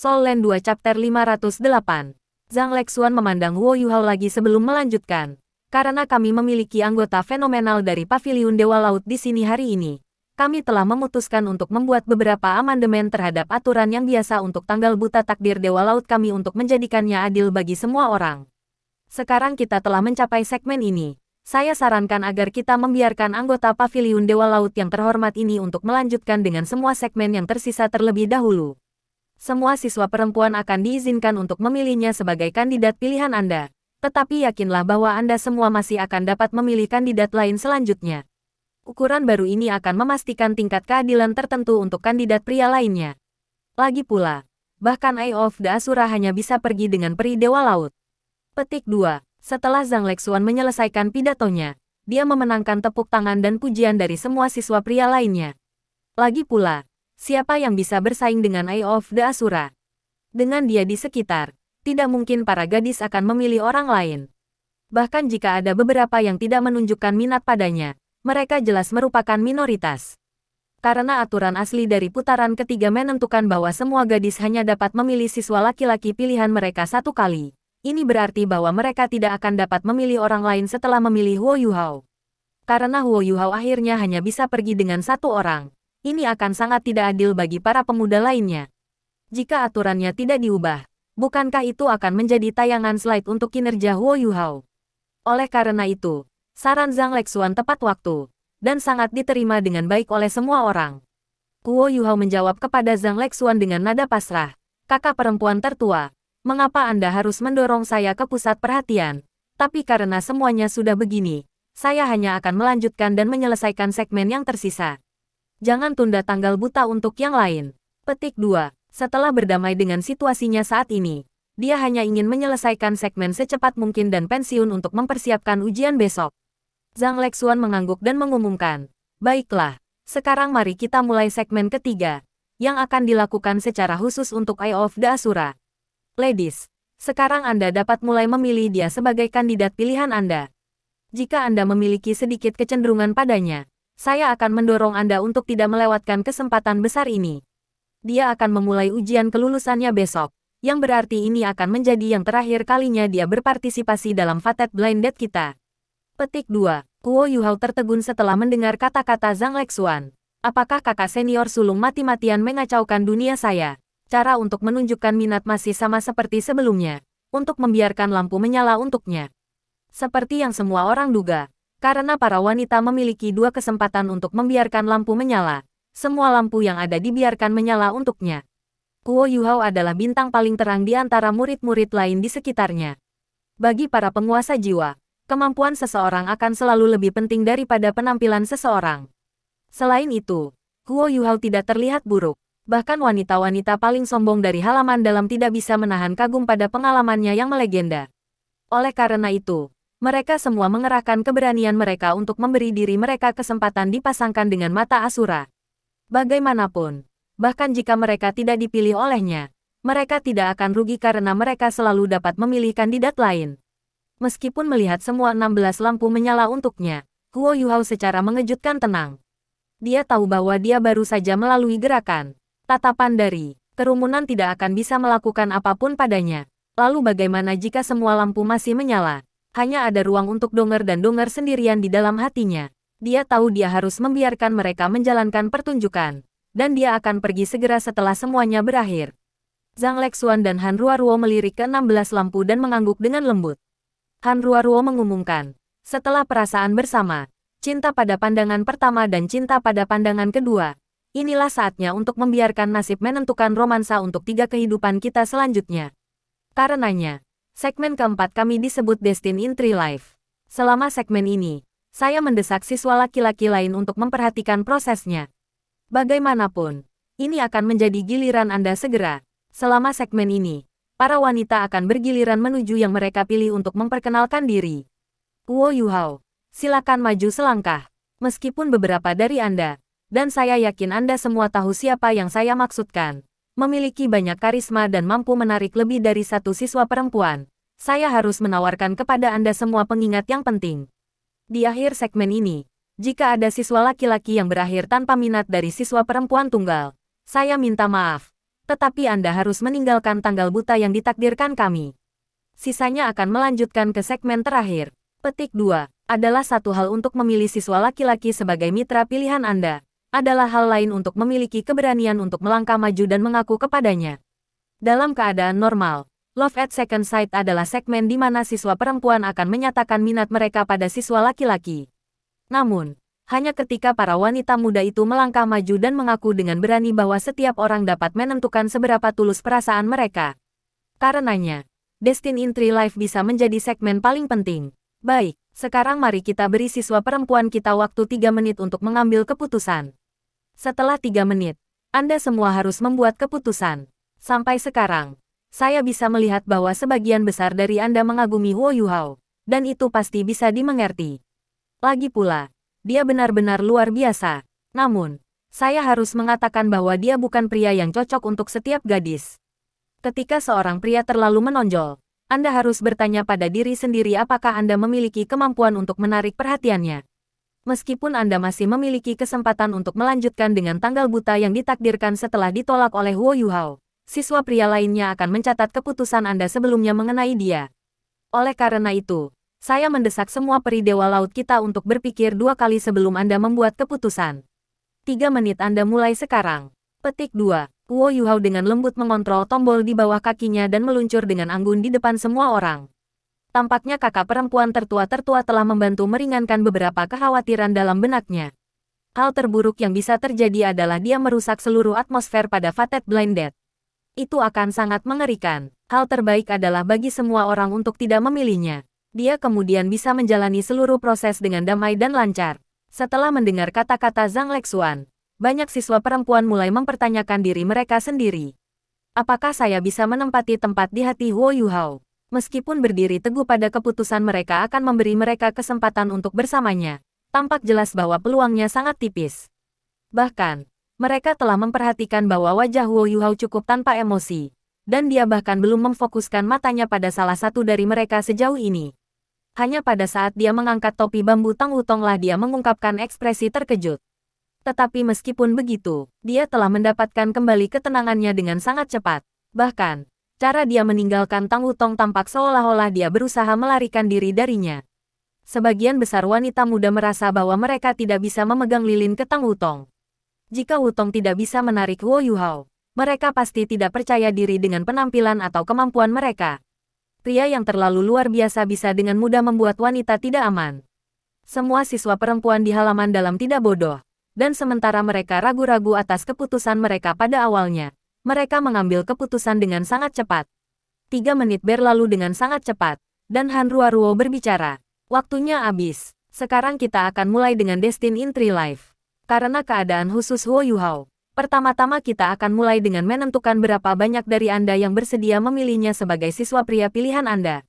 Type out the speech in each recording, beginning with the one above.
Soul Land 2 Chapter 508. Zhang Lexuan memandang Huo Yuhao lagi sebelum melanjutkan. Karena kami memiliki anggota fenomenal dari Paviliun Dewa Laut di sini hari ini, kami telah memutuskan untuk membuat beberapa amandemen terhadap aturan yang biasa untuk tanggal buta takdir Dewa Laut kami untuk menjadikannya adil bagi semua orang. Sekarang kita telah mencapai segmen ini. Saya sarankan agar kita membiarkan anggota Paviliun Dewa Laut yang terhormat ini untuk melanjutkan dengan semua segmen yang tersisa terlebih dahulu. Semua siswa perempuan akan diizinkan untuk memilihnya sebagai kandidat pilihan Anda. Tetapi yakinlah bahwa Anda semua masih akan dapat memilih kandidat lain selanjutnya. Ukuran baru ini akan memastikan tingkat keadilan tertentu untuk kandidat pria lainnya. Lagi pula, bahkan Eye of the Asura hanya bisa pergi dengan peri Dewa Laut. Petik 2. Setelah Zhang Lexuan menyelesaikan pidatonya, dia memenangkan tepuk tangan dan pujian dari semua siswa pria lainnya. Lagi pula, siapa yang bisa bersaing dengan Eye of the Asura? Dengan dia di sekitar, tidak mungkin para gadis akan memilih orang lain. Bahkan jika ada beberapa yang tidak menunjukkan minat padanya, mereka jelas merupakan minoritas. Karena aturan asli dari putaran ketiga menentukan bahwa semua gadis hanya dapat memilih siswa laki-laki pilihan mereka satu kali. Ini berarti bahwa mereka tidak akan dapat memilih orang lain setelah memilih Huo Yuhao. Karena Huo Yuhao akhirnya hanya bisa pergi dengan satu orang. Ini akan sangat tidak adil bagi para pemuda lainnya. Jika aturannya tidak diubah, bukankah itu akan menjadi tayangan slide untuk kinerja Huo Yuhao? Oleh karena itu, saran Zhang Lexuan tepat waktu, dan sangat diterima dengan baik oleh semua orang. Huo Yuhao menjawab kepada Zhang Lexuan dengan nada pasrah. Kakak perempuan tertua, mengapa Anda harus mendorong saya ke pusat perhatian? Tapi karena semuanya sudah begini, saya hanya akan melanjutkan dan menyelesaikan segmen yang tersisa. Jangan tunda tanggal buta untuk yang lain. Petik 2. Setelah berdamai dengan situasinya saat ini, dia hanya ingin menyelesaikan segmen secepat mungkin dan pensiun untuk mempersiapkan ujian besok. Zhang Lexuan mengangguk dan mengumumkan, "Baiklah, sekarang mari kita mulai segmen ketiga, yang akan dilakukan secara khusus untuk Eye of the Asura. Ladies, sekarang Anda dapat mulai memilih dia sebagai kandidat pilihan Anda. Jika Anda memiliki sedikit kecenderungan padanya, saya akan mendorong Anda untuk tidak melewatkan kesempatan besar ini. Dia akan memulai ujian kelulusannya besok, yang berarti ini akan menjadi yang terakhir kalinya dia berpartisipasi dalam Fated Blind Date kita." Petik 2. Huo Yuhao tertegun setelah mendengar kata-kata Zhang Lexuan. Apakah kakak senior sulung mati-matian mengacaukan dunia saya? Cara untuk menunjukkan minat masih sama seperti sebelumnya, untuk membiarkan lampu menyala untuknya. Seperti yang semua orang duga, karena para wanita memiliki dua kesempatan untuk membiarkan lampu menyala. Semua lampu yang ada dibiarkan menyala untuknya. Huo Yuhao adalah bintang paling terang di antara murid-murid lain di sekitarnya. Bagi para penguasa jiwa, kemampuan seseorang akan selalu lebih penting daripada penampilan seseorang. Selain itu, Huo Yuhao tidak terlihat buruk. Bahkan wanita-wanita paling sombong dari halaman dalam tidak bisa menahan kagum pada pengalamannya yang melegenda. Oleh karena itu, mereka semua mengerahkan keberanian mereka untuk memberi diri mereka kesempatan dipasangkan dengan mata Asura. Bagaimanapun, bahkan jika mereka tidak dipilih olehnya, mereka tidak akan rugi karena mereka selalu dapat memilih kandidat lain. Meskipun melihat semua 16 lampu menyala untuknya, Huo Yuhao secara mengejutkan tenang. Dia tahu bahwa dia baru saja melalui gerakan. Tatapan dari kerumunan tidak akan bisa melakukan apapun padanya. Lalu bagaimana jika semua lampu masih menyala? Hanya ada ruang untuk Donger dan Donger sendirian di dalam hatinya. Dia tahu dia harus membiarkan mereka menjalankan pertunjukan. Dan dia akan pergi segera setelah semuanya berakhir. Zhang Lexuan dan Han Ruoruo melirik ke 16 lampu dan mengangguk dengan lembut. Han Ruoruo mengumumkan, setelah perasaan bersama, cinta pada pandangan pertama dan cinta pada pandangan kedua, inilah saatnya untuk membiarkan nasib menentukan romansa untuk 3 kehidupan kita selanjutnya. Karenanya, segmen keempat kami disebut Destined in Tree Life. Selama segmen ini, saya mendesak siswa laki-laki lain untuk memperhatikan prosesnya. Bagaimanapun, ini akan menjadi giliran Anda segera. Selama segmen ini, para wanita akan bergiliran menuju yang mereka pilih untuk memperkenalkan diri. Huo Yuhao, silakan maju selangkah. Meskipun beberapa dari Anda, dan saya yakin Anda semua tahu siapa yang saya maksudkan, memiliki banyak karisma dan mampu menarik lebih dari satu siswa perempuan, saya harus menawarkan kepada Anda semua pengingat yang penting. Di akhir segmen ini, jika ada siswa laki-laki yang berakhir tanpa minat dari siswa perempuan tunggal, saya minta maaf. Tetapi Anda harus meninggalkan tanggal buta yang ditakdirkan kami. Sisanya akan melanjutkan ke segmen terakhir. Petik 2. Adalah satu hal untuk memilih siswa laki-laki sebagai mitra pilihan Anda. Adalah hal lain untuk memiliki keberanian untuk melangkah maju dan mengaku kepadanya. Dalam keadaan normal, Love at Second Sight adalah segmen di mana siswa perempuan akan menyatakan minat mereka pada siswa laki-laki. Namun, hanya ketika para wanita muda itu melangkah maju dan mengaku dengan berani bahwa setiap orang dapat menentukan seberapa tulus perasaan mereka. Karenanya, Destin in Tree Life bisa menjadi segmen paling penting. Baik, sekarang mari kita beri siswa perempuan kita waktu 3 menit untuk mengambil keputusan. Setelah 3 menit, Anda semua harus membuat keputusan. Sampai sekarang, saya bisa melihat bahwa sebagian besar dari Anda mengagumi Huo Yuhao, dan itu pasti bisa dimengerti. Lagi pula, dia benar-benar luar biasa. Namun, saya harus mengatakan bahwa dia bukan pria yang cocok untuk setiap gadis. Ketika seorang pria terlalu menonjol, Anda harus bertanya pada diri sendiri apakah Anda memiliki kemampuan untuk menarik perhatiannya. Meskipun Anda masih memiliki kesempatan untuk melanjutkan dengan tanggal buta yang ditakdirkan setelah ditolak oleh Huo Yuhao, siswa pria lainnya akan mencatat keputusan Anda sebelumnya mengenai dia. Oleh karena itu, saya mendesak semua peri Dewa Laut kita untuk berpikir 2 kali sebelum Anda membuat keputusan. 3 menit Anda mulai sekarang. Petik 2. Huo Yuhao dengan lembut mengontrol tombol di bawah kakinya dan meluncur dengan anggun di depan semua orang. Tampaknya kakak perempuan tertua-tertua telah membantu meringankan beberapa kekhawatiran dalam benaknya. Hal terburuk yang bisa terjadi adalah dia merusak seluruh atmosfer pada Fated Blinded. Itu akan sangat mengerikan. Hal terbaik adalah bagi semua orang untuk tidak memilihnya. Dia kemudian bisa menjalani seluruh proses dengan damai dan lancar. Setelah mendengar kata-kata Zhang Lexuan, banyak siswa perempuan mulai mempertanyakan diri mereka sendiri. Apakah saya bisa menempati tempat di hati Huo Yuhao? Meskipun berdiri teguh pada keputusan mereka akan memberi mereka kesempatan untuk bersamanya, tampak jelas bahwa peluangnya sangat tipis. Bahkan, mereka telah memperhatikan bahwa wajah Huo Yuhao cukup tanpa emosi, dan dia bahkan belum memfokuskan matanya pada salah satu dari mereka sejauh ini. Hanya pada saat dia mengangkat topi bambu Tang Wutonglah dia mengungkapkan ekspresi terkejut. Tetapi meskipun begitu, dia telah mendapatkan kembali ketenangannya dengan sangat cepat. Bahkan, cara dia meninggalkan Tang Wutong tampak seolah-olah dia berusaha melarikan diri darinya. Sebagian besar wanita muda merasa bahwa mereka tidak bisa memegang lilin ke Tang Wutong. Jika Wutong tidak bisa menarik Huo Yuhao, mereka pasti tidak percaya diri dengan penampilan atau kemampuan mereka. Pria yang terlalu luar biasa bisa dengan mudah membuat wanita tidak aman. Semua siswa perempuan di halaman dalam tidak bodoh, dan sementara mereka ragu-ragu atas keputusan mereka pada awalnya, mereka mengambil keputusan dengan sangat cepat. 3 menit berlalu dengan sangat cepat, dan Han Ruoruo berbicara. Waktunya habis. Sekarang kita akan mulai dengan Destin in Tree Life. Karena keadaan khusus Huo Yuhao, pertama-tama kita akan mulai dengan menentukan berapa banyak dari Anda yang bersedia memilihnya sebagai siswa pria pilihan Anda.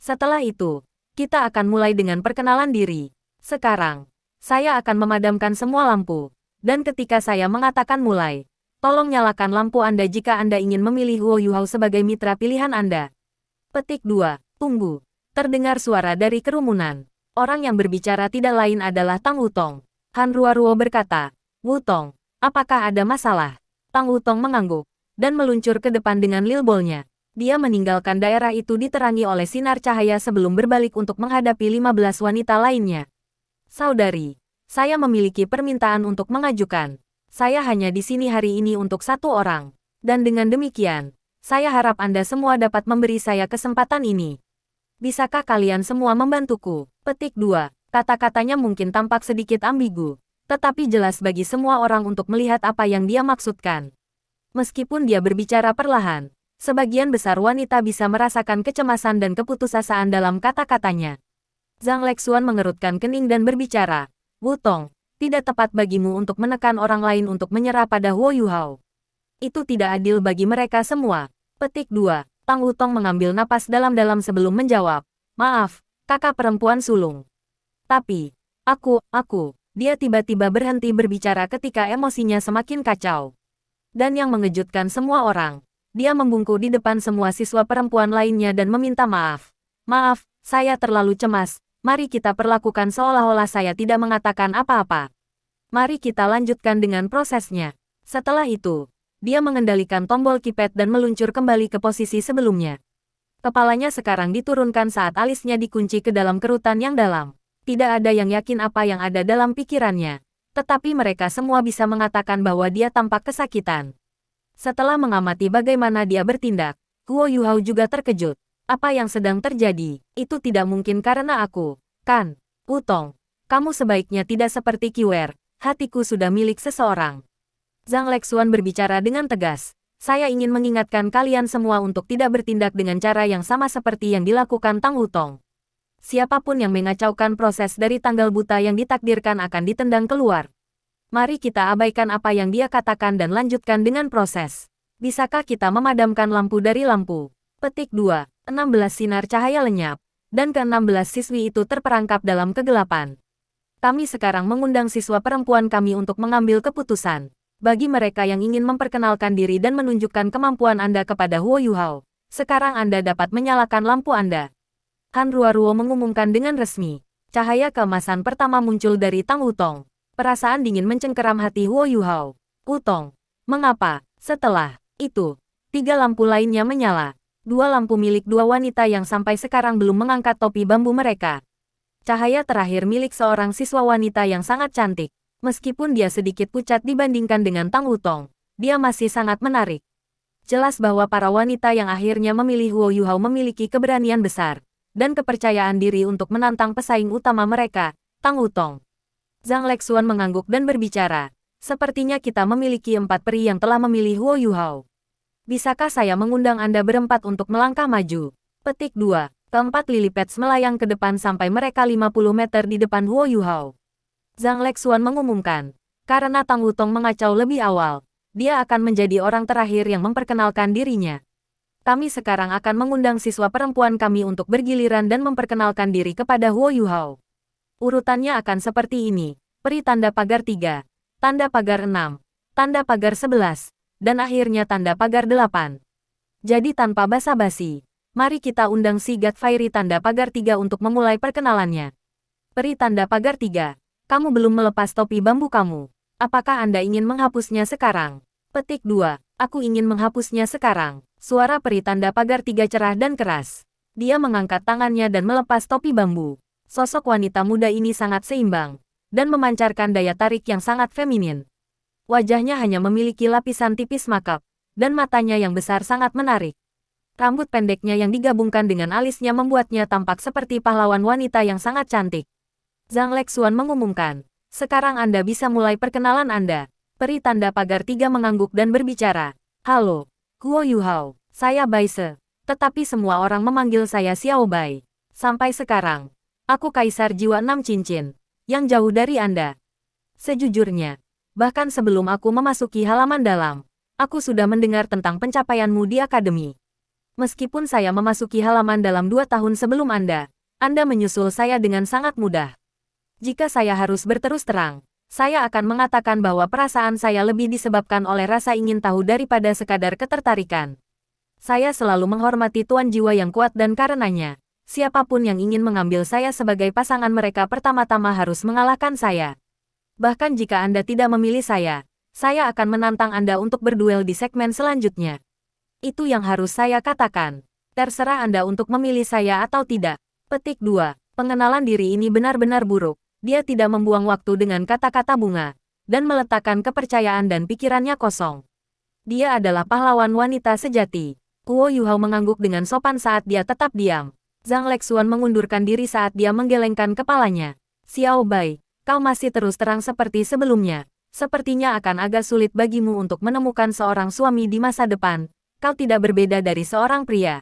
Setelah itu, kita akan mulai dengan perkenalan diri. Sekarang, saya akan memadamkan semua lampu. Dan ketika saya mengatakan mulai, tolong nyalakan lampu Anda jika Anda ingin memilih Huo Yuhao sebagai mitra pilihan Anda. Petik 2. Tunggu. Terdengar suara dari kerumunan. Orang yang berbicara tidak lain adalah Tang Wutong. Han Ruoruo berkata, Wutong, apakah ada masalah? Tang Wutong mengangguk, dan meluncur ke depan dengan lilbolnya. Dia meninggalkan daerah itu diterangi oleh sinar cahaya sebelum berbalik untuk menghadapi 15 wanita lainnya. Saudari, saya memiliki permintaan untuk mengajukan. Saya hanya di sini hari ini untuk 1 orang. Dan dengan demikian, saya harap Anda semua dapat memberi saya kesempatan ini. Bisakah kalian semua membantuku? Petik 2. Kata-katanya mungkin tampak sedikit ambigu, tetapi jelas bagi semua orang untuk melihat apa yang dia maksudkan. Meskipun dia berbicara perlahan, sebagian besar wanita bisa merasakan kecemasan dan keputusasaan dalam kata-katanya. Zhang Lexuan mengerutkan kening dan berbicara, Wutong, tidak tepat bagimu untuk menekan orang lain untuk menyerah pada Huo Yuhao. Itu tidak adil bagi mereka semua. Petik 2. Tang Wutong mengambil napas dalam-dalam sebelum menjawab, maaf, kakak perempuan sulung. Tapi, dia tiba-tiba berhenti berbicara ketika emosinya semakin kacau. Dan yang mengejutkan semua orang, dia membungkuk di depan semua siswa perempuan lainnya dan meminta maaf. Maaf, saya terlalu cemas, mari kita perlakukan seolah-olah saya tidak mengatakan apa-apa. Mari kita lanjutkan dengan prosesnya. Setelah itu, Dia mengendalikan tombol keypad dan meluncur kembali ke posisi sebelumnya. Kepalanya sekarang diturunkan saat alisnya dikunci ke dalam kerutan yang dalam. Tidak ada yang yakin apa yang ada dalam pikirannya. Tetapi mereka semua bisa mengatakan bahwa dia tampak kesakitan. Setelah mengamati bagaimana dia bertindak, Guo Yuhao juga terkejut. Apa yang sedang terjadi? Itu tidak mungkin karena aku, kan? Wutong, kamu sebaiknya tidak seperti Qiwer. Hatiku sudah milik seseorang. Zhang Lexuan berbicara dengan tegas. Saya ingin mengingatkan kalian semua untuk tidak bertindak dengan cara yang sama seperti yang dilakukan Tang Wutong. Siapapun yang mengacaukan proses dari tanggal buta yang ditakdirkan akan ditendang keluar. Mari kita abaikan apa yang dia katakan dan lanjutkan dengan proses. Bisakah kita memadamkan lampu dari lampu? Petik 2. 16 sinar cahaya lenyap, dan ke-16 siswi itu terperangkap dalam kegelapan. Kami sekarang mengundang siswa perempuan kami untuk mengambil keputusan. Bagi mereka yang ingin memperkenalkan diri dan menunjukkan kemampuan Anda kepada Huo Yuhao, sekarang Anda dapat menyalakan lampu Anda. Han Ruoruo mengumumkan dengan resmi. Cahaya keemasan pertama muncul dari Tang Wutong. Perasaan dingin mencengkeram hati Huo Yuhao. Wutong, mengapa? Setelah itu, 3 lampu lainnya menyala. 2 lampu milik 2 wanita yang sampai sekarang belum mengangkat topi bambu mereka. Cahaya terakhir milik seorang siswa wanita yang sangat cantik. Meskipun dia sedikit pucat dibandingkan dengan Tang Wutong, dia masih sangat menarik. Jelas bahwa para wanita yang akhirnya memilih Huo Yuhao memiliki keberanian besar dan kepercayaan diri untuk menantang pesaing utama mereka, Tang Wutong. Zhang Lexuan mengangguk dan berbicara. Sepertinya kita memiliki 4 peri yang telah memilih Huo Yuhao. Bisakah saya mengundang Anda berempat untuk melangkah maju? Petik 2. Keempat Lilipets melayang ke depan sampai mereka 50 meter di depan Huo Yuhao. Zhang Lexuan mengumumkan, karena Tang Wutong mengacau lebih awal, dia akan menjadi orang terakhir yang memperkenalkan dirinya. Kami sekarang akan mengundang siswa perempuan kami untuk bergiliran dan memperkenalkan diri kepada Huo Yuhao. Urutannya akan seperti ini, peri tanda pagar 3, tanda pagar 6, tanda pagar 11, dan akhirnya tanda pagar 8. Jadi tanpa basa-basi, mari kita undang si God Fairy tanda pagar 3 untuk memulai perkenalannya. Peri tanda pagar 3. Kamu belum melepas topi bambu kamu. Apakah Anda ingin menghapusnya sekarang? Petik 2. Aku ingin menghapusnya sekarang. Suara peri tanda pagar 3 cerah dan keras. Dia mengangkat tangannya dan melepas topi bambu. Sosok wanita muda ini sangat seimbang dan memancarkan daya tarik yang sangat feminin. Wajahnya hanya memiliki lapisan tipis makeup, dan matanya yang besar sangat menarik. Rambut pendeknya yang digabungkan dengan alisnya membuatnya tampak seperti pahlawan wanita yang sangat cantik. Zhang Lexuan mengumumkan, sekarang Anda bisa mulai perkenalan Anda. Peri tanda pagar 3 mengangguk dan berbicara. Halo, Huo Yuhao, saya Bai Se. Tetapi semua orang memanggil saya Xiao Bai. Sampai sekarang, aku Kaisar Jiwa 6 Cincin, yang jauh dari Anda. Sejujurnya, bahkan sebelum aku memasuki halaman dalam, aku sudah mendengar tentang pencapaianmu di akademi. Meskipun saya memasuki halaman dalam 2 tahun sebelum Anda menyusul saya dengan sangat mudah. Jika saya harus berterus terang, saya akan mengatakan bahwa perasaan saya lebih disebabkan oleh rasa ingin tahu daripada sekadar ketertarikan. Saya selalu menghormati tuan jiwa yang kuat dan karenanya, siapapun yang ingin mengambil saya sebagai pasangan mereka pertama-tama harus mengalahkan saya. Bahkan jika Anda tidak memilih saya akan menantang Anda untuk berduel di segmen selanjutnya. Itu yang harus saya katakan. Terserah Anda untuk memilih saya atau tidak. Petik 2. Pengenalan diri ini benar-benar buruk. Dia tidak membuang waktu dengan kata-kata bunga, dan meletakkan kepercayaan dan pikirannya kosong. Dia adalah pahlawan wanita sejati. Huo Yuhao mengangguk dengan sopan saat dia tetap diam. Zhang Lexuan mengundurkan diri saat dia menggelengkan kepalanya. Xiao Bai, kau masih terus terang seperti sebelumnya. Sepertinya akan agak sulit bagimu untuk menemukan seorang suami di masa depan. Kau tidak berbeda dari seorang pria.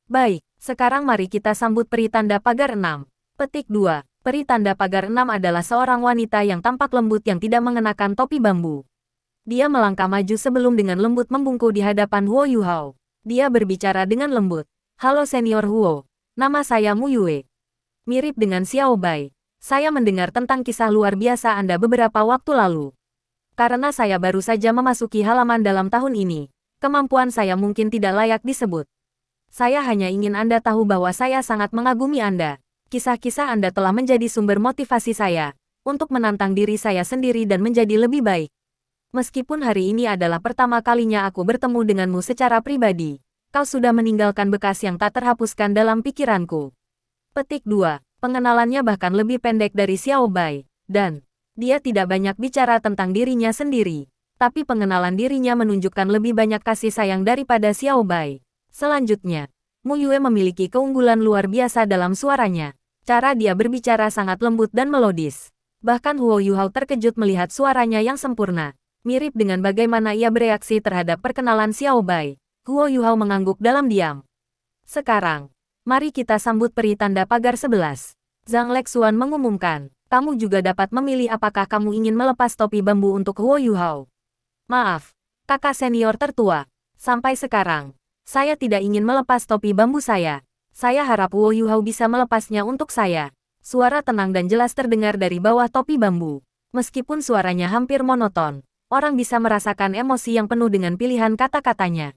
Baik, sekarang mari kita sambut peri tanda pagar 6. Petik 2. Peri tanda pagar 6 adalah seorang wanita yang tampak lembut yang tidak mengenakan topi bambu. Dia melangkah maju sebelum dengan lembut membungkuk di hadapan Huo Yuhao. Dia berbicara dengan lembut. Halo Senior Huo, nama saya Mu Yue. Mirip dengan Xiao Bai. Saya mendengar tentang kisah luar biasa Anda beberapa waktu lalu. Karena saya baru saja memasuki halaman dalam tahun ini, kemampuan saya mungkin tidak layak disebut. Saya hanya ingin Anda tahu bahwa saya sangat mengagumi Anda. Kisah-kisah Anda telah menjadi sumber motivasi saya untuk menantang diri saya sendiri dan menjadi lebih baik. Meskipun hari ini adalah pertama kalinya aku bertemu denganmu secara pribadi, kau sudah meninggalkan bekas yang tak terhapuskan dalam pikiranku. Petik 2. Pengenalannya bahkan lebih pendek dari Xiao Bai, dan dia tidak banyak bicara tentang dirinya sendiri. Tapi pengenalan dirinya menunjukkan lebih banyak kasih sayang daripada Xiao Bai. Selanjutnya, Mu Yue memiliki keunggulan luar biasa dalam suaranya. Cara dia berbicara sangat lembut dan melodis. Bahkan Huo Yuhao terkejut melihat suaranya yang sempurna. Mirip dengan bagaimana ia bereaksi terhadap perkenalan Xiao Bai. Huo Yuhao mengangguk dalam diam. Sekarang, mari kita sambut peri tanda pagar 11. Zhang Lexuan mengumumkan, kamu juga dapat memilih apakah kamu ingin melepas topi bambu untuk Huo Yuhao. Maaf, kakak senior tertua. Sampai sekarang, saya tidak ingin melepas topi bambu saya. Saya harap Huo Yuhao bisa melepasnya untuk saya. Suara tenang dan jelas terdengar dari bawah topi bambu. Meskipun suaranya hampir monoton, orang bisa merasakan emosi yang penuh dengan pilihan kata-katanya.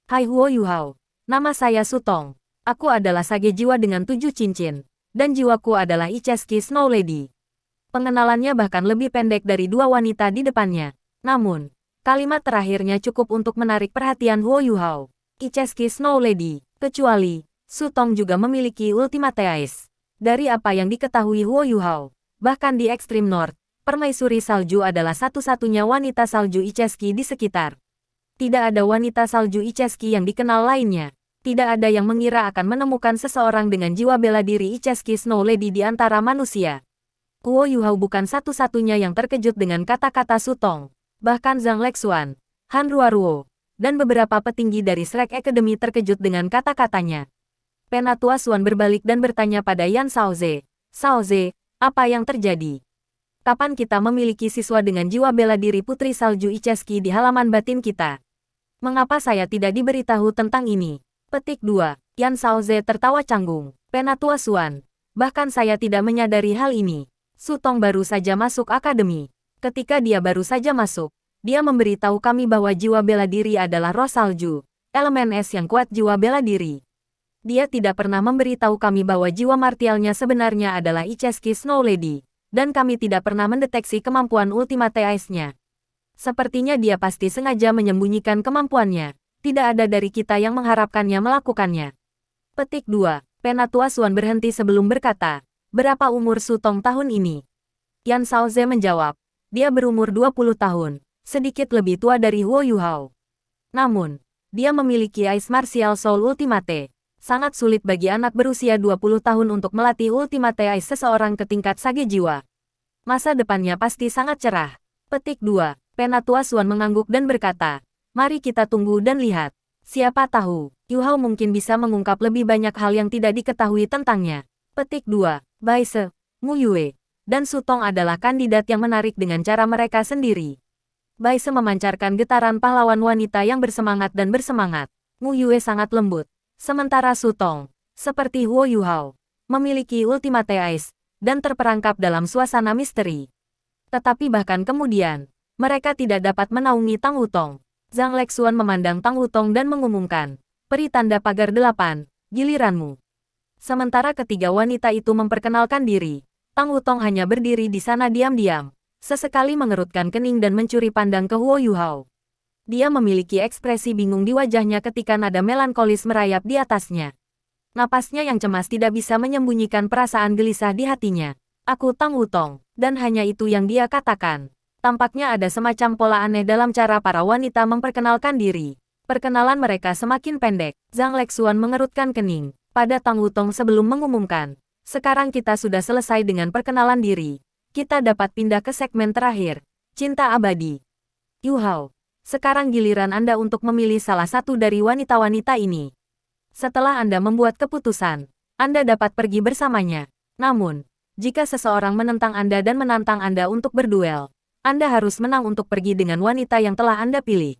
Hai Huo Yuhao, nama saya Sutong. Aku adalah sage jiwa dengan 7 cincin, dan jiwaku adalah Icheski Snow Lady. Pengenalannya bahkan lebih pendek dari dua wanita di depannya. Namun, kalimat terakhirnya cukup untuk menarik perhatian Huo Yuhao. Icheski Snow Lady, kecuali, Sutong juga memiliki Ultimate Ice. Dari apa yang diketahui Huo Yuhao, bahkan di Extreme North, permaisuri salju adalah satu-satunya wanita salju Icheski di sekitar. Tidak ada wanita salju Icheski yang dikenal lainnya. Tidak ada yang mengira akan menemukan seseorang dengan jiwa bela diri Icheski Snow Lady di antara manusia. Huo Yuhao bukan satu-satunya yang terkejut dengan kata-kata Sutong. Bahkan Zhang Lexuan, Han Ruoruo, dan beberapa petinggi dari Shrek Academy terkejut dengan kata-katanya. Penatua Xuan berbalik dan bertanya pada Yan Shaoze. Shaoze, apa yang terjadi? Kapan kita memiliki siswa dengan jiwa bela diri Putri Salju Icheski di halaman batin kita? Mengapa saya tidak diberitahu tentang ini? Petik 2. Yan Shaoze tertawa canggung. Penatua Xuan. Bahkan saya tidak menyadari hal ini. Sutong baru saja masuk akademi. Ketika dia baru saja masuk, dia memberitahu kami bahwa jiwa bela diri adalah roh salju, elemen es yang kuat jiwa bela diri. Dia tidak pernah memberitahu kami bahwa jiwa martialnya sebenarnya adalah Icheski Snow Lady, dan kami tidak pernah mendeteksi kemampuan Ultimate Ice-nya. Sepertinya dia pasti sengaja menyembunyikan kemampuannya. Tidak ada dari kita yang mengharapkannya melakukannya. Petik 2. Penatua Xuan berhenti sebelum berkata, berapa umur Sutong tahun ini? Yan Shaoze menjawab, dia berumur 20 tahun, sedikit lebih tua dari Huo Yuhao. Namun, dia memiliki Ice Martial Soul Ultimate. Sangat sulit bagi anak berusia 20 tahun untuk melatih Ultimate Ice seseorang ke tingkat sage jiwa. Masa depannya pasti sangat cerah. Petik 2. Penatua Xuan mengangguk dan berkata, mari kita tunggu dan lihat. Siapa tahu, Yuhao mungkin bisa mengungkap lebih banyak hal yang tidak diketahui tentangnya. Petik 2. Bai Se, Mu Yue, dan Sutong adalah kandidat yang menarik dengan cara mereka sendiri. Bai Se memancarkan getaran pahlawan wanita yang bersemangat dan bersemangat. Mu Yue sangat lembut. Sementara Sutong, seperti Huo Yuhao, memiliki Ultimate Ice, dan terperangkap dalam suasana misteri. Tetapi bahkan kemudian, mereka tidak dapat menaungi Tang Wutong. Zhang Lexuan memandang Tang Wutong dan mengumumkan, peri tanda pagar 8, giliranmu. Sementara ketiga wanita itu memperkenalkan diri, Tang Wutong hanya berdiri di sana diam-diam, sesekali mengerutkan kening dan mencuri pandang ke Huo Yuhao. Dia memiliki ekspresi bingung di wajahnya ketika nada melankolis merayap di atasnya. Napasnya yang cemas tidak bisa menyembunyikan perasaan gelisah di hatinya. Aku Tang Wutong, dan hanya itu yang dia katakan. Tampaknya ada semacam pola aneh dalam cara para wanita memperkenalkan diri. Perkenalan mereka semakin pendek. Zhang Lexuan mengerutkan kening pada Tang Wutong sebelum mengumumkan, sekarang kita sudah selesai dengan perkenalan diri. Kita dapat pindah ke segmen terakhir, cinta abadi. Yuhao, sekarang giliran Anda untuk memilih salah satu dari wanita-wanita ini. Setelah Anda membuat keputusan, Anda dapat pergi bersamanya. Namun, jika seseorang menentang Anda dan menantang Anda untuk berduel, Anda harus menang untuk pergi dengan wanita yang telah Anda pilih.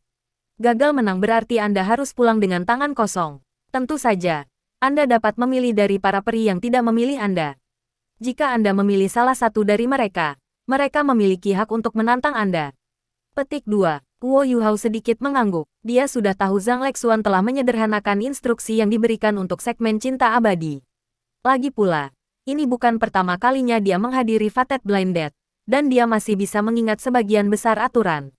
Gagal menang berarti Anda harus pulang dengan tangan kosong. Tentu saja, Anda dapat memilih dari para peri yang tidak memilih Anda. Jika Anda memilih salah satu dari mereka, mereka memiliki hak untuk menantang Anda. Petik 2. Huo Yuhao sedikit mengangguk. Dia sudah tahu Zhang Lexuan telah menyederhanakan instruksi yang diberikan untuk segmen cinta abadi. Lagi pula, ini bukan pertama kalinya dia menghadiri Fated Blind Date, dan dia masih bisa mengingat sebagian besar aturan.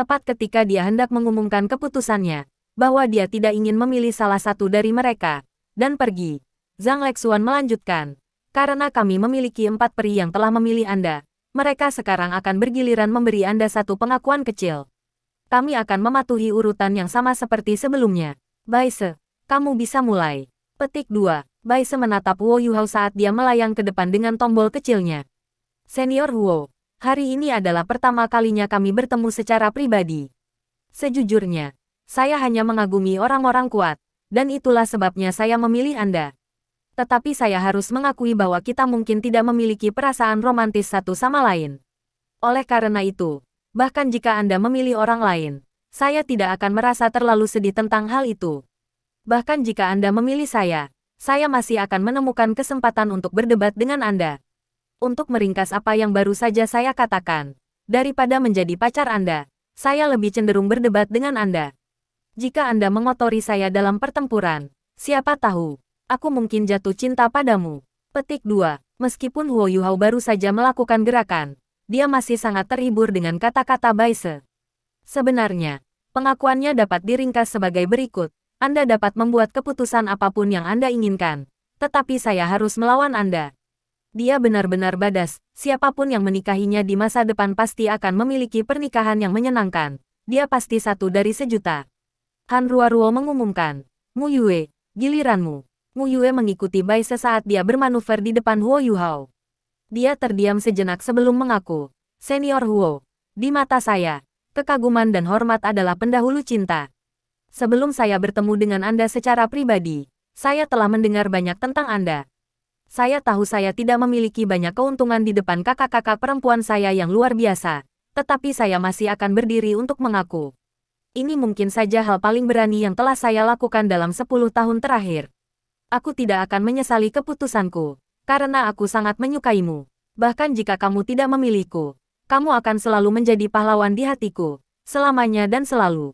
Tepat ketika dia hendak mengumumkan keputusannya, bahwa dia tidak ingin memilih salah satu dari mereka, dan pergi. Zhang Lexuan melanjutkan, karena kami memiliki 4 peri yang telah memilih Anda, mereka sekarang akan bergiliran memberi Anda satu pengakuan kecil. Kami akan mematuhi urutan yang sama seperti sebelumnya. Baise, kamu bisa mulai. Petik 2. Baise menatap Huo Yuhao saat dia melayang ke depan dengan tombol kecilnya. Senior Huo, hari ini adalah pertama kalinya kami bertemu secara pribadi. Sejujurnya, saya hanya mengagumi orang-orang kuat, dan itulah sebabnya saya memilih Anda. Tetapi saya harus mengakui bahwa kita mungkin tidak memiliki perasaan romantis satu sama lain. Oleh karena itu, bahkan jika Anda memilih orang lain, saya tidak akan merasa terlalu sedih tentang hal itu. Bahkan jika Anda memilih saya masih akan menemukan kesempatan untuk berdebat dengan Anda. Untuk meringkas apa yang baru saja saya katakan, daripada menjadi pacar Anda, saya lebih cenderung berdebat dengan Anda. Jika Anda mengotori saya dalam pertempuran, siapa tahu, aku mungkin jatuh cinta padamu. Petik 2. Meskipun Huo Yuhao baru saja melakukan gerakan, dia masih sangat terhibur dengan kata-kata Baise. Sebenarnya, pengakuannya dapat diringkas sebagai berikut. Anda dapat membuat keputusan apapun yang Anda inginkan, tetapi saya harus melawan Anda. Dia benar-benar badas, siapapun yang menikahinya di masa depan pasti akan memiliki pernikahan yang menyenangkan. Dia pasti satu dari sejuta. Han Ruoruo mengumumkan, Mu Yue, giliranmu. Mu Yue mengikuti Baise saat dia bermanuver di depan Huo Yuhao. Dia terdiam sejenak sebelum mengaku, Senior Huo, di mata saya, kekaguman dan hormat adalah pendahulu cinta. Sebelum saya bertemu dengan Anda secara pribadi, saya telah mendengar banyak tentang Anda. Saya tahu saya tidak memiliki banyak keuntungan di depan kakak-kakak perempuan saya yang luar biasa, tetapi saya masih akan berdiri untuk mengaku. Ini mungkin saja hal paling berani yang telah saya lakukan dalam 10 tahun terakhir. Aku tidak akan menyesali keputusanku, karena aku sangat menyukaimu. Bahkan jika kamu tidak memilihku, kamu akan selalu menjadi pahlawan di hatiku, selamanya dan selalu.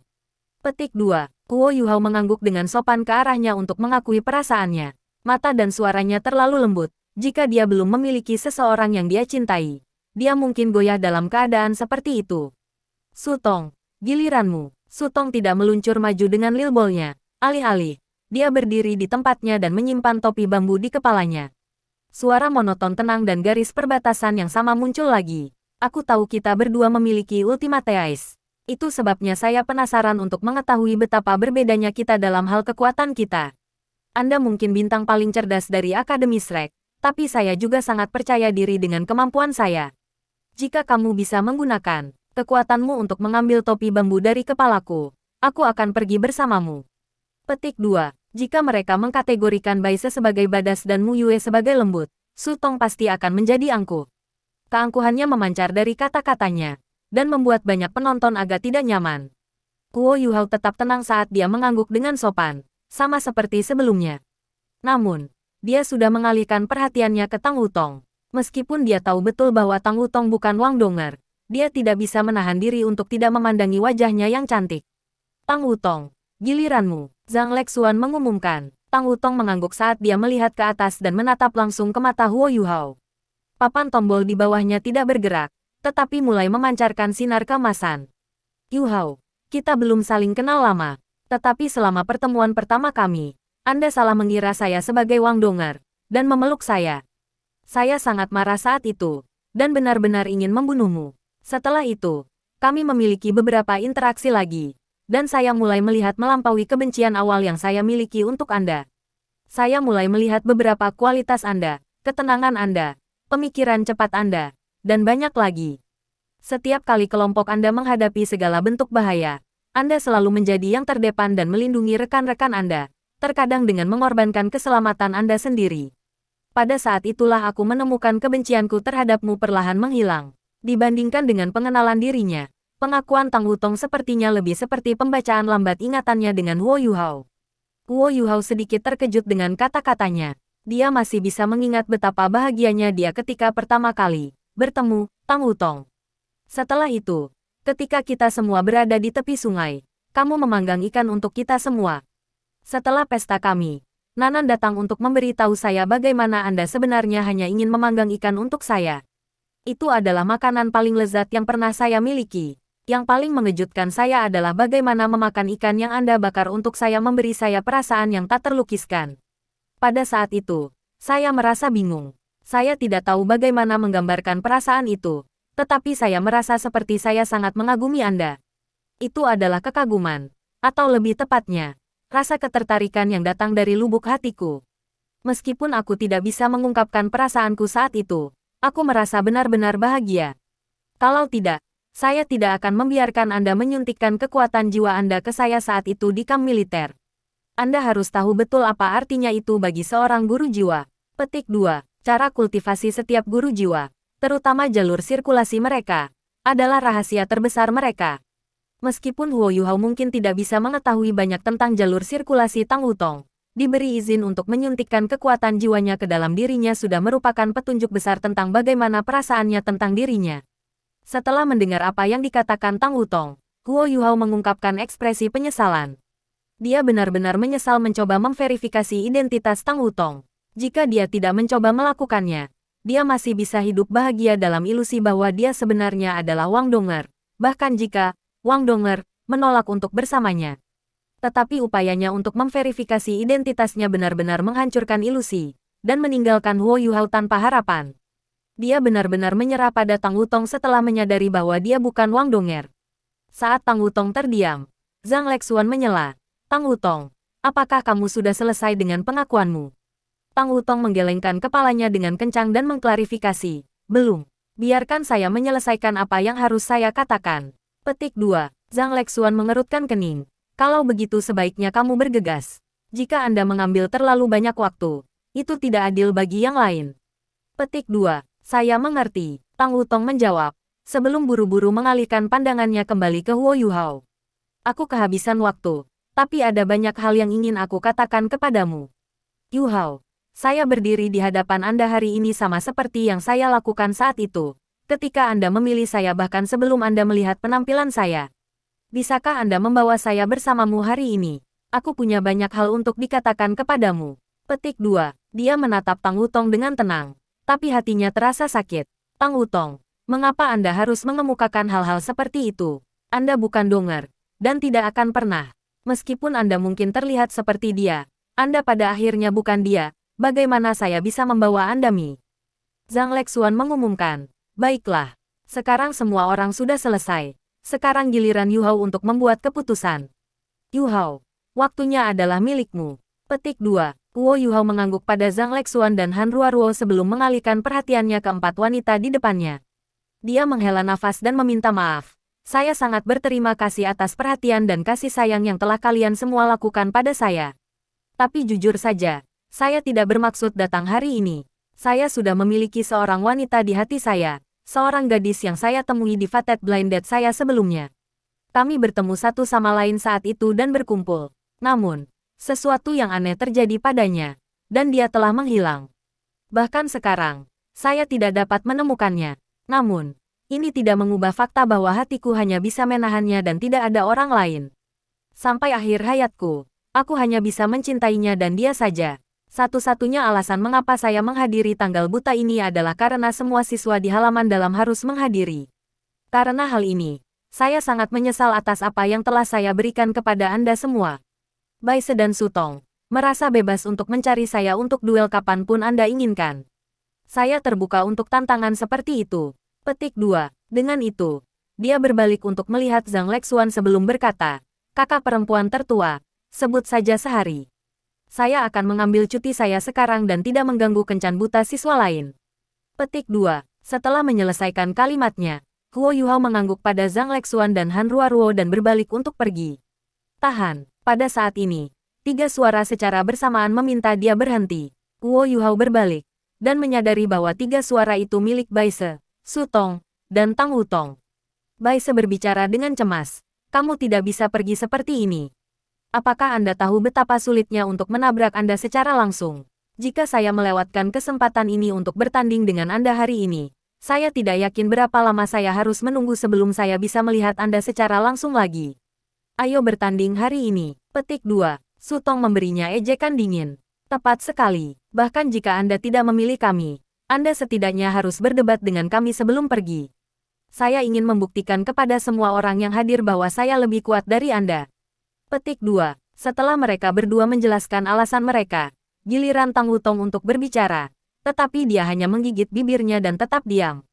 Petik 2. Huo Yuhao mengangguk dengan sopan ke arahnya untuk mengakui perasaannya. Mata dan suaranya terlalu lembut. Jika dia belum memiliki seseorang yang dia cintai, dia mungkin goyah dalam keadaan seperti itu. Sutong, giliranmu. Sutong tidak meluncur maju dengan lilbolnya. Alih-alih, dia berdiri di tempatnya dan menyimpan topi bambu di kepalanya. Suara monoton tenang dan garis perbatasan yang sama muncul lagi. Aku tahu kita berdua memiliki Ultimate Ice. Itu sebabnya saya penasaran untuk mengetahui betapa berbedanya kita dalam hal kekuatan kita. Anda mungkin bintang paling cerdas dari Akademi Shrek, tapi saya juga sangat percaya diri dengan kemampuan saya. Jika kamu bisa menggunakan kekuatanmu untuk mengambil topi bambu dari kepalaku, aku akan pergi bersamamu. Petik 2. Jika mereka mengkategorikan Baise sebagai badas dan Mu Yue sebagai lembut, Sutong pasti akan menjadi angkuh. Keangkuhannya memancar dari kata-katanya, dan membuat banyak penonton agak tidak nyaman. Huo Yuhao tetap tenang saat dia mengangguk dengan sopan, sama seperti sebelumnya. Namun, dia sudah mengalihkan perhatiannya ke Tang Wutong. Meskipun dia tahu betul bahwa Tang Wutong bukan Wang Donger, dia tidak bisa menahan diri untuk tidak memandangi wajahnya yang cantik. Tang Wutong, giliranmu. Zhang Lexuan mengumumkan. Tang Wutong mengangguk saat dia melihat ke atas dan menatap langsung ke mata Huo Yuhao. Papan tombol di bawahnya tidak bergerak, tetapi mulai memancarkan sinar keemasan. Yuhao, kita belum saling kenal lama. Tetapi selama pertemuan pertama kami, Anda salah mengira saya sebagai Wang Donger, dan memeluk saya. Saya sangat marah saat itu, dan benar-benar ingin membunuhmu. Setelah itu, kami memiliki beberapa interaksi lagi, dan saya mulai melihat melampaui kebencian awal yang saya miliki untuk Anda. Saya mulai melihat beberapa kualitas Anda, ketenangan Anda, pemikiran cepat Anda, dan banyak lagi. Setiap kali kelompok Anda menghadapi segala bentuk bahaya, Anda selalu menjadi yang terdepan dan melindungi rekan-rekan Anda, terkadang dengan mengorbankan keselamatan Anda sendiri. Pada saat itulah aku menemukan kebencianku terhadapmu perlahan menghilang. Dibandingkan dengan pengenalan dirinya, pengakuan Tang Wutong sepertinya lebih seperti pembacaan lambat ingatannya dengan Huo Yuhao. Huo Yuhao sedikit terkejut dengan kata-katanya. Dia masih bisa mengingat betapa bahagianya dia ketika pertama kali bertemu Tang Wutong. Setelah itu, ketika kita semua berada di tepi sungai, kamu memanggang ikan untuk kita semua. Setelah pesta kami, Nanan datang untuk memberitahu saya bagaimana Anda sebenarnya hanya ingin memanggang ikan untuk saya. Itu adalah makanan paling lezat yang pernah saya miliki. Yang paling mengejutkan saya adalah bagaimana memakan ikan yang Anda bakar untuk saya memberi saya perasaan yang tak terlukiskan. Pada saat itu, saya merasa bingung. Saya tidak tahu bagaimana menggambarkan perasaan itu, tetapi saya merasa seperti saya sangat mengagumi Anda. Itu adalah kekaguman, atau lebih tepatnya, rasa ketertarikan yang datang dari lubuk hatiku. Meskipun aku tidak bisa mengungkapkan perasaanku saat itu, aku merasa benar-benar bahagia. Kalau tidak, saya tidak akan membiarkan Anda menyuntikkan kekuatan jiwa Anda ke saya saat itu di kamp militer. Anda harus tahu betul apa artinya itu bagi seorang guru jiwa. Petik 2. Cara kultivasi setiap guru jiwa, terutama jalur sirkulasi mereka, adalah rahasia terbesar mereka. Meskipun Huo Yuhao mungkin tidak bisa mengetahui banyak tentang jalur sirkulasi Tang Wutong, diberi izin untuk menyuntikkan kekuatan jiwanya ke dalam dirinya sudah merupakan petunjuk besar tentang bagaimana perasaannya tentang dirinya. Setelah mendengar apa yang dikatakan Tang Wutong, Huo Yuhao mengungkapkan ekspresi penyesalan. Dia benar-benar menyesal mencoba memverifikasi identitas Tang Wutong. Jika dia tidak mencoba melakukannya, dia masih bisa hidup bahagia dalam ilusi bahwa dia sebenarnya adalah Wang Dong'er. Bahkan jika Wang Dong'er menolak untuk bersamanya. Tetapi upayanya untuk memverifikasi identitasnya benar-benar menghancurkan ilusi dan meninggalkan Huo Yuhao tanpa harapan. Dia benar-benar menyerah pada Tang Wutong setelah menyadari bahwa dia bukan Wang Dong'er. Saat Tang Wutong terdiam, Zhang Lexuan menyela. Tang Wutong, apakah kamu sudah selesai dengan pengakuanmu? Tang Wutong menggelengkan kepalanya dengan kencang dan mengklarifikasi. Belum. Biarkan saya menyelesaikan apa yang harus saya katakan. Petik 2. Zhang Lexuan mengerutkan kening. Kalau begitu sebaiknya kamu bergegas. Jika Anda mengambil terlalu banyak waktu, itu tidak adil bagi yang lain. Petik 2. Saya mengerti, Tang Wutong menjawab, sebelum buru-buru mengalihkan pandangannya kembali ke Huo Yuhao. Aku kehabisan waktu, tapi ada banyak hal yang ingin aku katakan kepadamu. Yuhao, saya berdiri di hadapan Anda hari ini sama seperti yang saya lakukan saat itu, ketika Anda memilih saya bahkan sebelum Anda melihat penampilan saya. Bisakah Anda membawa saya bersamamu hari ini? Aku punya banyak hal untuk dikatakan kepadamu. Petik 2. Dia menatap Tang Wutong dengan tenang. Tapi hatinya terasa sakit. Tang Wutong, mengapa Anda harus mengemukakan hal-hal seperti itu? Anda bukan Dong'er, dan tidak akan pernah. Meskipun Anda mungkin terlihat seperti dia, Anda pada akhirnya bukan dia. Bagaimana saya bisa membawa Anda Mi? Zhang Lexuan mengumumkan. Baiklah, sekarang semua orang sudah selesai. Sekarang giliran Yuhao untuk membuat keputusan. Yuhao, waktunya adalah milikmu. Petik 2. Huo Yuhao mengangguk pada Zhang Lexuan dan Han Ruoruo sebelum mengalihkan perhatiannya ke 4 wanita di depannya. Dia menghela nafas dan meminta maaf. Saya sangat berterima kasih atas perhatian dan kasih sayang yang telah kalian semua lakukan pada saya. Tapi jujur saja, saya tidak bermaksud datang hari ini. Saya sudah memiliki seorang wanita di hati saya, seorang gadis yang saya temui di Fated Blinded saya sebelumnya. Kami bertemu satu sama lain saat itu dan berkumpul. Namun, sesuatu yang aneh terjadi padanya, dan dia telah menghilang. Bahkan sekarang, saya tidak dapat menemukannya. Namun, ini tidak mengubah fakta bahwa hatiku hanya bisa menahannya dan tidak ada orang lain. Sampai akhir hayatku, aku hanya bisa mencintainya dan dia saja. Satu-satunya alasan mengapa saya menghadiri tanggal buta ini adalah karena semua siswa di halaman dalam harus menghadiri. Karena hal ini, saya sangat menyesal atas apa yang telah saya berikan kepada Anda semua. Baise dan Sutong merasa bebas untuk mencari saya untuk duel kapanpun Anda inginkan. Saya terbuka untuk tantangan seperti itu. Petik 2. Dengan itu, dia berbalik untuk melihat Zhang Lexuan sebelum berkata, kakak perempuan tertua, sebut saja sehari. Saya akan mengambil cuti saya sekarang dan tidak mengganggu kencan buta siswa lain. Petik 2. Setelah menyelesaikan kalimatnya, Huo Yuhao mengangguk pada Zhang Lexuan dan Han Ruoruo dan berbalik untuk pergi. Tahan. Pada saat ini, 3 suara secara bersamaan meminta dia berhenti. Huo Yuhao berbalik, dan menyadari bahwa 3 suara itu milik Baise, Sutong, dan Tang Wutong. Baise berbicara dengan cemas. Kamu tidak bisa pergi seperti ini. Apakah Anda tahu betapa sulitnya untuk menabrak Anda secara langsung? Jika saya melewatkan kesempatan ini untuk bertanding dengan Anda hari ini, saya tidak yakin berapa lama saya harus menunggu sebelum saya bisa melihat Anda secara langsung lagi. Ayo bertanding hari ini. Petik 2. Sutong memberinya ejekan dingin. Tepat sekali. Bahkan jika Anda tidak memilih kami, Anda setidaknya harus berdebat dengan kami sebelum pergi. Saya ingin membuktikan kepada semua orang yang hadir bahwa saya lebih kuat dari Anda. Petik 2. Setelah mereka berdua menjelaskan alasan mereka, giliran Tang Wutong untuk berbicara. Tetapi dia hanya menggigit bibirnya dan tetap diam.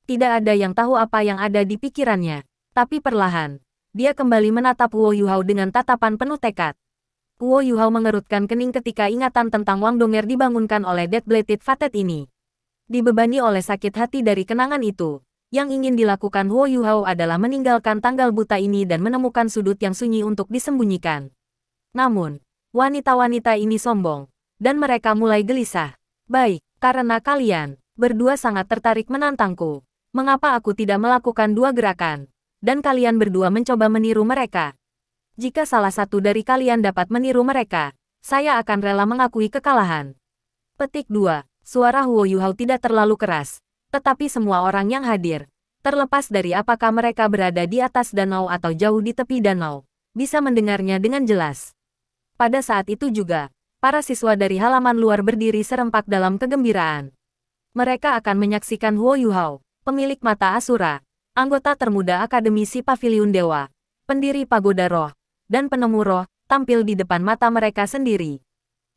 Tidak ada yang tahu apa yang ada di pikirannya. Tapi perlahan, dia kembali menatap Luo Yuhao dengan tatapan penuh tekad. Luo Yuhao mengerutkan kening ketika ingatan tentang Wang Donger dibangunkan oleh Death-Bladed Fated ini. Dibebani oleh sakit hati dari kenangan itu, yang ingin dilakukan Luo Yuhao adalah meninggalkan tanggal buta ini dan menemukan sudut yang sunyi untuk disembunyikan. Namun, wanita-wanita ini sombong, dan mereka mulai gelisah. Baik, karena kalian berdua sangat tertarik menantangku. Mengapa aku tidak melakukan dua gerakan? Dan kalian berdua mencoba meniru mereka. Jika salah satu dari kalian dapat meniru mereka, saya akan rela mengakui kekalahan. Petik 2. Suara Luo Yuhao tidak terlalu keras, tetapi semua orang yang hadir, terlepas dari apakah mereka berada di atas danau atau jauh di tepi danau, bisa mendengarnya dengan jelas. Pada saat itu juga, para siswa dari halaman luar berdiri serempak dalam kegembiraan. Mereka akan menyaksikan Luo Yuhao, pemilik mata Asura, anggota termuda Akademisi Paviliun Dewa, pendiri Pagoda Roh, dan penemu roh, tampil di depan mata mereka sendiri.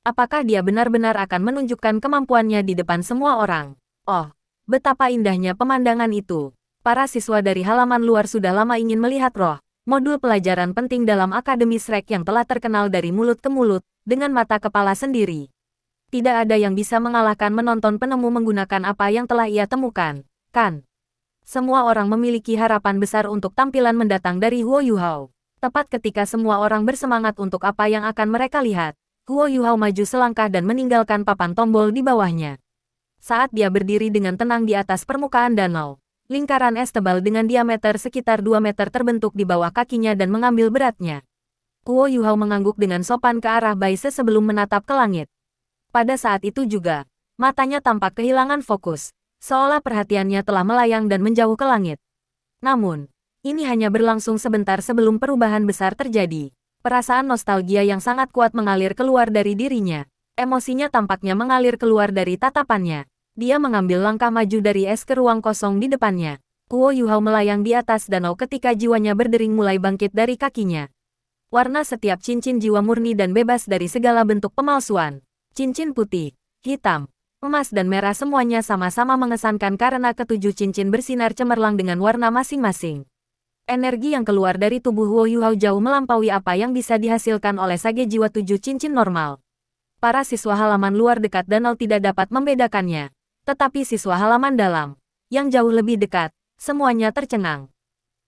Apakah dia benar-benar akan menunjukkan kemampuannya di depan semua orang? Oh, betapa indahnya pemandangan itu. Para siswa dari halaman luar sudah lama ingin melihat roh, modul pelajaran penting dalam Akademi Shrek yang telah terkenal dari mulut ke mulut, dengan mata kepala sendiri. Tidak ada yang bisa mengalahkan menonton penemu menggunakan apa yang telah ia temukan, kan? Semua orang memiliki harapan besar untuk tampilan mendatang dari Luo Yuhao. Tepat ketika semua orang bersemangat untuk apa yang akan mereka lihat, Luo Yuhao maju selangkah dan meninggalkan papan tombol di bawahnya. Saat dia berdiri dengan tenang di atas permukaan danau, lingkaran es tebal dengan diameter sekitar 2 meter terbentuk di bawah kakinya dan mengambil beratnya. Luo Yuhao mengangguk dengan sopan ke arah Baise sebelum menatap ke langit. Pada saat itu juga, matanya tampak kehilangan fokus, seolah perhatiannya telah melayang dan menjauh ke langit. Namun, ini hanya berlangsung sebentar sebelum perubahan besar terjadi. Perasaan nostalgia yang sangat kuat mengalir keluar dari dirinya. Emosinya tampaknya mengalir keluar dari tatapannya. Dia mengambil langkah maju dari es ke ruang kosong di depannya. Luo Yuhao melayang di atas danau ketika jiwanya berdering mulai bangkit dari kakinya. Warna setiap cincin jiwa murni dan bebas dari segala bentuk pemalsuan. Cincin putih, hitam, emas dan merah semuanya sama-sama mengesankan karena ketujuh cincin bersinar cemerlang dengan warna masing-masing. Energi yang keluar dari tubuh Luo Yuhao jauh melampaui apa yang bisa dihasilkan oleh sage jiwa 7 cincin normal. Para siswa halaman luar dekat danau tidak dapat membedakannya. Tetapi siswa halaman dalam, yang jauh lebih dekat, semuanya tercengang.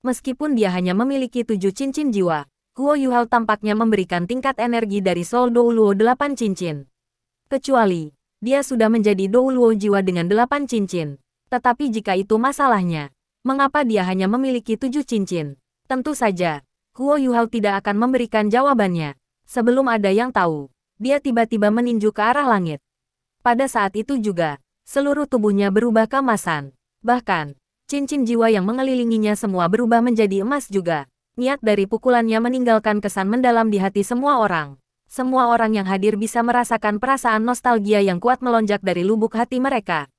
Meskipun dia hanya memiliki 7 cincin jiwa, Luo Yuhao tampaknya memberikan tingkat energi dari Soul Dou Luo 8 cincin. Kecuali, dia sudah menjadi Dou Luo jiwa dengan 8 cincin. Tetapi jika itu masalahnya, mengapa dia hanya memiliki 7 cincin? Tentu saja, Luo Yuhao tidak akan memberikan jawabannya. Sebelum ada yang tahu, dia tiba-tiba meninju ke arah langit. Pada saat itu juga, seluruh tubuhnya berubah keemasan. Bahkan, cincin jiwa yang mengelilinginya semua berubah menjadi emas juga. Niat dari pukulannya meninggalkan kesan mendalam di hati semua orang. Semua orang yang hadir bisa merasakan perasaan nostalgia yang kuat melonjak dari lubuk hati mereka.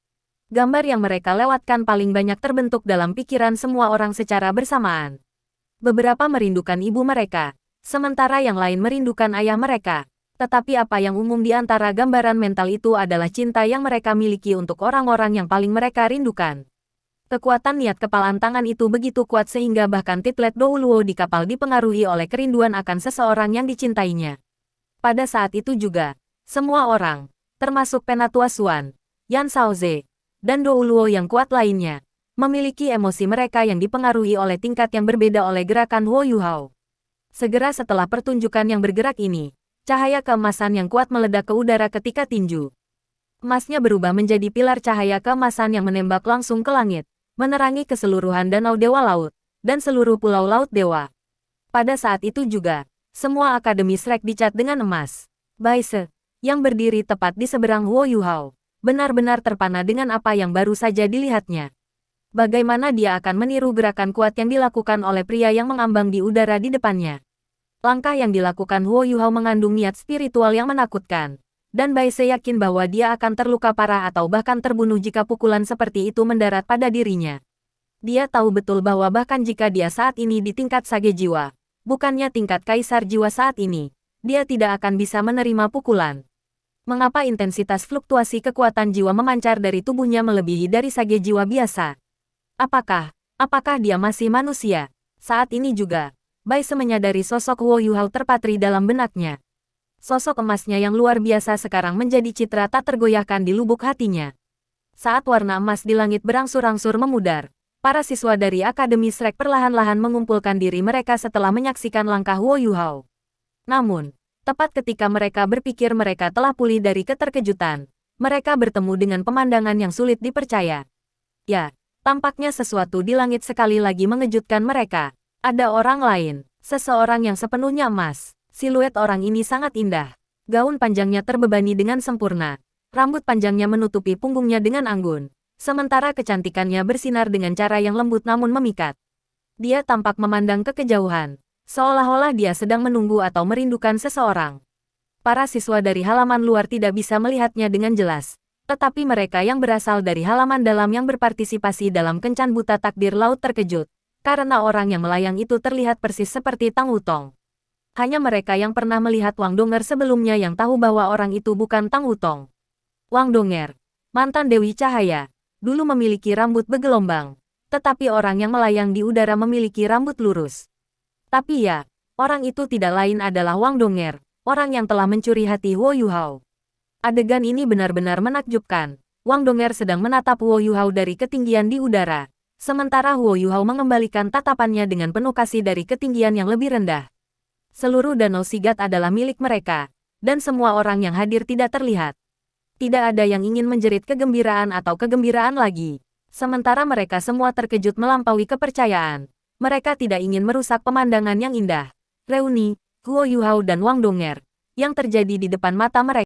Gambar yang mereka lewatkan paling banyak terbentuk dalam pikiran semua orang secara bersamaan. Beberapa merindukan ibu mereka, sementara yang lain merindukan ayah mereka. Tetapi apa yang umum di antara gambaran mental itu adalah cinta yang mereka miliki untuk orang-orang yang paling mereka rindukan. Kekuatan niat kepalan tangan itu begitu kuat sehingga bahkan titlet Dou Luo di kapal dipengaruhi oleh kerinduan akan seseorang yang dicintainya. Pada saat itu juga, semua orang, termasuk Penatua Xuan, Yan Shaoze, dan Dou Luo yang kuat lainnya, memiliki emosi mereka yang dipengaruhi oleh tingkat yang berbeda oleh gerakan Luo Yuhao. Segera setelah pertunjukan yang bergerak ini, cahaya keemasan yang kuat meledak ke udara ketika tinju. Emasnya berubah menjadi pilar cahaya keemasan yang menembak langsung ke langit, menerangi keseluruhan danau Dewa Laut, dan seluruh pulau Laut Dewa. Pada saat itu juga, semua Akademi Shrek dicat dengan emas. Baise, yang berdiri tepat di seberang Luo Yuhao, benar-benar terpana dengan apa yang baru saja dilihatnya. Bagaimana dia akan meniru gerakan kuat yang dilakukan oleh pria yang mengambang di udara di depannya. Langkah yang dilakukan Luo Yuhao mengandung niat spiritual yang menakutkan. Dan Baise yakin bahwa dia akan terluka parah atau bahkan terbunuh jika pukulan seperti itu mendarat pada dirinya. Dia tahu betul bahwa bahkan jika dia saat ini di tingkat sage jiwa, bukannya tingkat kaisar jiwa saat ini, dia tidak akan bisa menerima pukulan. Mengapa intensitas fluktuasi kekuatan jiwa memancar dari tubuhnya melebihi dari sage jiwa biasa? Apakah dia masih manusia? Saat ini juga, Baise menyadari sosok Wo Yuhao terpatri dalam benaknya. Sosok emasnya yang luar biasa sekarang menjadi citra tak tergoyahkan di lubuk hatinya. Saat warna emas di langit berangsur-angsur memudar, para siswa dari Akademi Shrek perlahan-lahan mengumpulkan diri mereka setelah menyaksikan langkah Wo Yuhao. Namun, tepat ketika mereka berpikir mereka telah pulih dari keterkejutan, mereka bertemu dengan pemandangan yang sulit dipercaya. Ya, tampaknya sesuatu di langit sekali lagi mengejutkan mereka. Ada orang lain, seseorang yang sepenuhnya emas. Siluet orang ini sangat indah. Gaun panjangnya terbebani dengan sempurna. Rambut panjangnya menutupi punggungnya dengan anggun. Sementara kecantikannya bersinar dengan cara yang lembut namun memikat. Dia tampak memandang ke kejauhan, seolah-olah dia sedang menunggu atau merindukan seseorang. Para siswa dari halaman luar tidak bisa melihatnya dengan jelas, tetapi mereka yang berasal dari halaman dalam yang berpartisipasi dalam kencan buta takdir laut terkejut, karena orang yang melayang itu terlihat persis seperti Tang Wutong. Hanya mereka yang pernah melihat Wang Donger sebelumnya yang tahu bahwa orang itu bukan Tang Wutong. Wang Donger, mantan Dewi Cahaya, dulu memiliki rambut bergelombang, tetapi orang yang melayang di udara memiliki rambut lurus. Tapi ya, orang itu tidak lain adalah Wang Donger, orang yang telah mencuri hati Wo Yuhao. Adegan ini benar-benar menakjubkan. Wang Donger sedang menatap Wo Yuhao dari ketinggian di udara, sementara Wo Yuhao mengembalikan tatapannya dengan penuh kasih dari ketinggian yang lebih rendah. Seluruh danau Sigat adalah milik mereka, dan semua orang yang hadir tidak terlihat. Tidak ada yang ingin menjerit kegembiraan atau kegembiraan lagi. Sementara mereka semua terkejut melampaui kepercayaan. Mereka tidak ingin merusak pemandangan yang indah. Reuni, Wo Yuhao dan Wang Donger, yang terjadi di depan mata mereka.